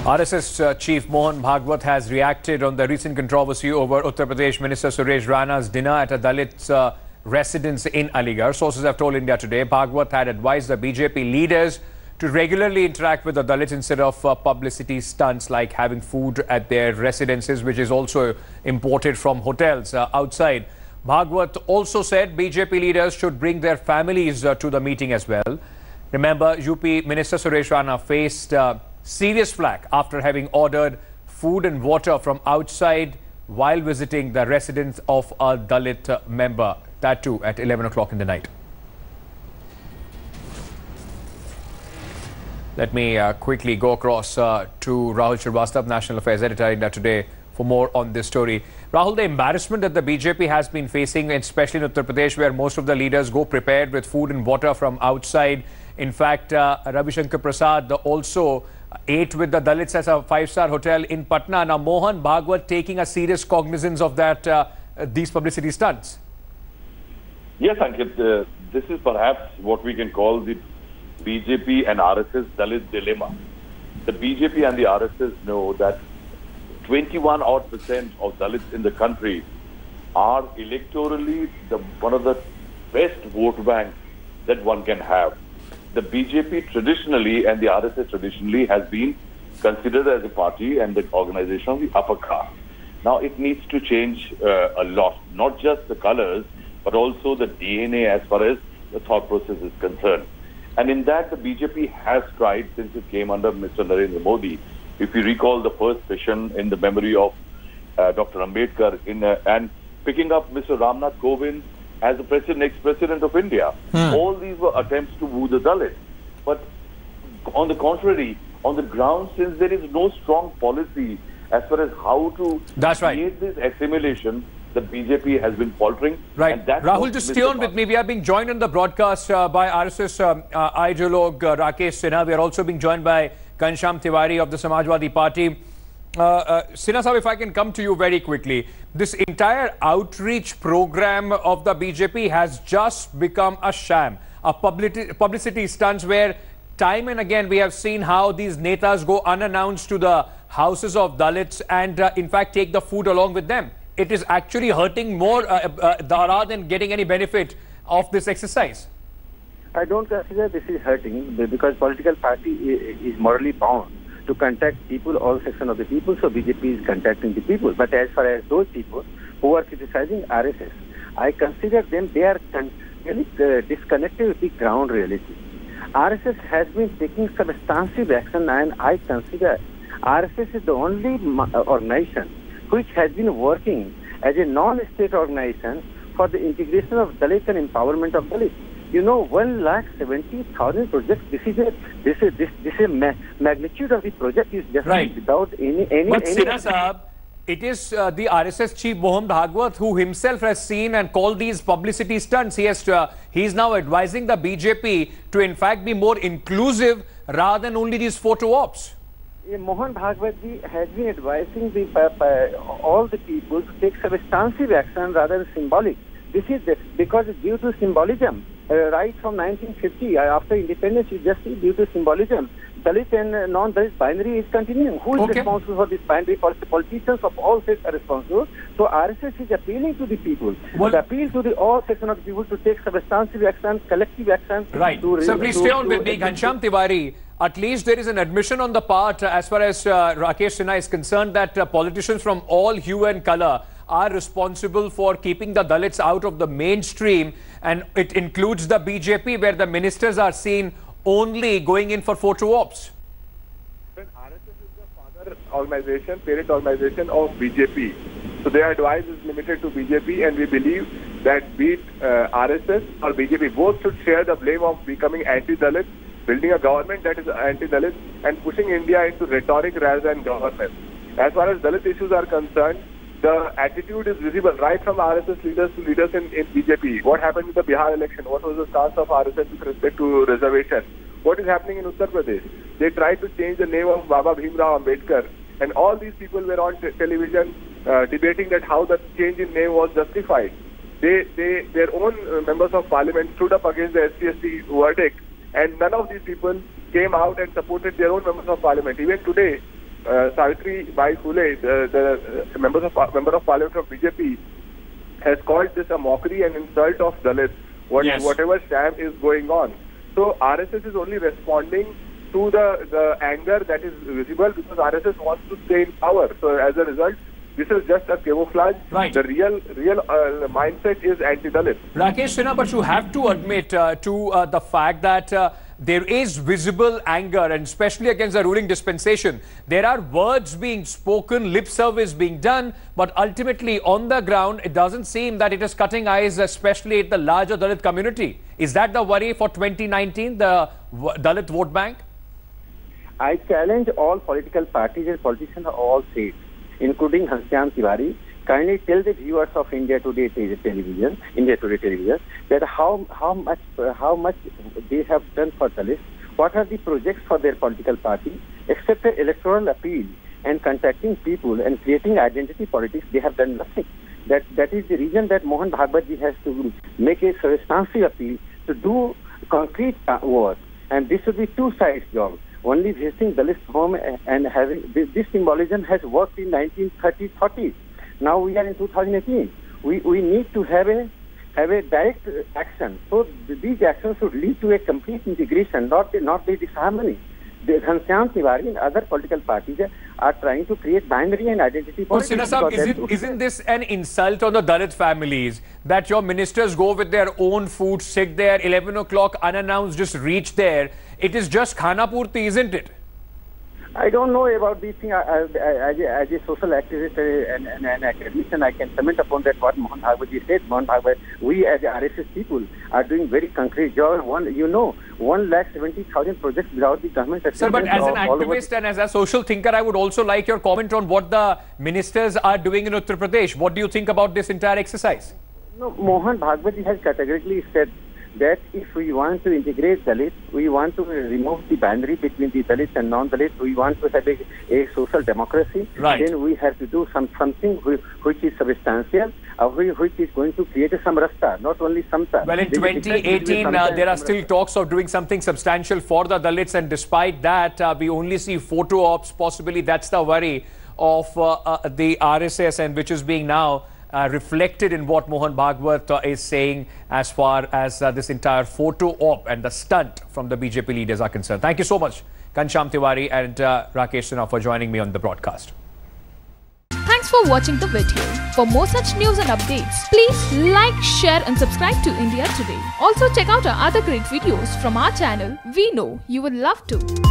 RSS Chief Mohan Bhagwat has reacted on the recent controversy over Uttar Pradesh Minister Suresh Rana's dinner at a Dalit residence in Aligarh. Sources have told India Today Bhagwat had advised the BJP leaders to regularly interact with the Dalits instead of publicity stunts like having food at their residences, which is also imported from hotels outside. Bhagwat also said BJP leaders should bring their families to the meeting as well. Remember, UP Minister Suresh Rana faced serious flack after having ordered food and water from outside while visiting the residence of a Dalit member, that too at 11 o'clock in the night. Let me quickly go across to Rahul Shrivastava, National Affairs Editor, India Today, for more on this story. Rahul, the embarrassment that the BJP has been facing, especially in Uttar Pradesh, where most of the leaders go prepared with food and water from outside. In fact, Ravi Shankar Prasad also ate with the Dalits at a five-star hotel in Patna. Now, Mohan Bhagwat taking a serious cognizance of that these publicity stunts. Yes, Ankit, this is perhaps what we can call the BJP and RSS Dalit dilemma. The BJP and the RSS know that 21% of Dalits in the country are electorally one of the best vote banks that one can have. The BJP traditionally and the RSS traditionally has been considered as a party and the organization of the upper caste. Now it needs to change a lot, not just the colors, but also the DNA as far as the thought process is concerned. And in that, the BJP has tried since it came under Mr. Narendra Modi. If you recall the first session in the memory of Dr. Ambedkar and picking up Mr. Ramnath Kovind as the next president of India. All these were attempts to woo the Dalits. But on the contrary, on the ground, since there is no strong policy as far as how to create this assimilation, the BJP has been faltering. Right. And Rahul, just stay on with me. We are being joined on the broadcast by RSS ideologue Rakesh Sinha. We are also being joined by Ghanshyam Tiwari of the Samajwadi Party. Sinha Sahab, if I can come to you very quickly. This entire outreach program of the BJP has just become a sham, a publicity stunts where time and again we have seen how these Netas go unannounced to the houses of Dalits and in fact take the food along with them. It is actually hurting more rather than getting any benefit of this exercise. I don't consider this is hurting because political party is morally bound to contact people, all section of the people, so BJP is contacting the people. But as far as those people who are criticizing RSS, I consider them, they are really disconnected with the ground reality. RSS has been taking substantive action, and I consider RSS is the only organization which has been working as a non-state organization for the integration of Dalits and empowerment of Dalits. You know, 1,70,000 projects. This is a magnitude of the project is just right. Without any. But Sinha Sahab, it is the RSS chief Mohan Bhagwat who himself has seen and called these publicity stunts. He is now advising the BJP to in fact be more inclusive rather than only these photo ops. Mohan Bhagwat has been advising all the people to take substantive action rather than symbolic. This is because due to symbolism. Right from 1950, after independence, you just see due to symbolism, Dalit and non-Dalit binary is continuing. Who is responsible for this binary? Politicians of all sects are responsible. So RSS is appealing to the people. The appeal to the all sections of the people to take substantive action, collective action. Right. So please stay on with me, Ghanshyam Tiwari. At least there is an admission on the part, as far as Rakesh Sinha is concerned, that politicians from all hue and colour are responsible for keeping the Dalits out of the mainstream, and it includes the BJP where the ministers are seen only going in for photo ops. RSS is the father organization, parent organization of BJP. So their advice is limited to BJP, and we believe that be it RSS or BJP, both should share the blame of becoming anti-Dalit, building a government that is anti-Dalit, and pushing India into rhetoric rather than government. As far as Dalit issues are concerned, the attitude is visible right from RSS leaders to leaders in BJP. What happened with the Bihar election? What was the stance of RSS with respect to reservation? What is happening in Uttar Pradesh? They tried to change the name of Baba Bhimrao Ambedkar, and all these people were on television debating that how the change in name was justified. Their own members of parliament stood up against the SC verdict, and none of these people came out and supported their own members of parliament. Even today, Savitri Bai Phule, the member of parliament from BJP, has called this a mockery and insult of Dalits, whatever sham is going on. So RSS is only responding to the anger that is visible because RSS wants to stay in power. So as a result, this is just a camouflage. Right. The real mindset is anti-Dalit. Rakesh Sinha, but you have to admit to the fact that there is visible anger, and especially against the ruling dispensation. There are words being spoken, lip service being done, but ultimately on the ground, it doesn't seem that it is cutting eyes, especially at the larger Dalit community. Is that the worry for 2019, the Dalit vote bank? I challenge all political parties and politicians of all states, including Ghanshyam Tiwari, kindly tell the viewers of India Today television, that how much they have done for Dalits, what are the projects for their political party, except an electoral appeal and contacting people and creating identity politics. They have done nothing. That is the reason that Mohan Bhagwat ji has to make a substantial appeal to do concrete work, and this should be two sides job. Only visiting Dalits home and having this symbolism has worked in 1930s, 40s. Now we are in 2018. We need to have a direct action. So these actions should lead to a complete integration, not the disharmony. The Ghanshyam Tiwari and other political parties are trying to create binary and identity politics. Well, isn't this an insult on the Dalit families that your ministers go with their own food, sit there, 11 o'clock unannounced, just reach there? It is just khana purti, isn't it? I don't know about these things. As a social activist and an academician, I can comment upon that what Mohan Bhagwat ji said. Mohan Bhagwat, we as RSS people are doing very concrete job. 1,70,000 projects without the government. Sir, but as an activist and as a social thinker, I would also like your comment on what the ministers are doing in Uttar Pradesh. What do you think about this entire exercise? No, Mohan Bhagwat ji has categorically said that if we want to integrate Dalits, we want to remove the boundary between the Dalits and non-Dalits, we want to have a social democracy, then we have to do something which is substantial, which is going to create some rasta, not only samta. Well, in 2018, there are still talks of doing something substantial for the Dalits, and despite that, we only see photo ops. Possibly that's the worry of the RSS, and which is being now reflected in what Mohan Bhagwat is saying as far as this entire photo op and the stunt from the BJP leaders are concerned. Thank you so much, Ghanshyam Tiwari and Rakesh Sinha, for joining me on the broadcast. Thanks for watching the video. For more such news and updates, please like, share and subscribe to India Today. Also check out our other great videos from our channel. We know you will love to.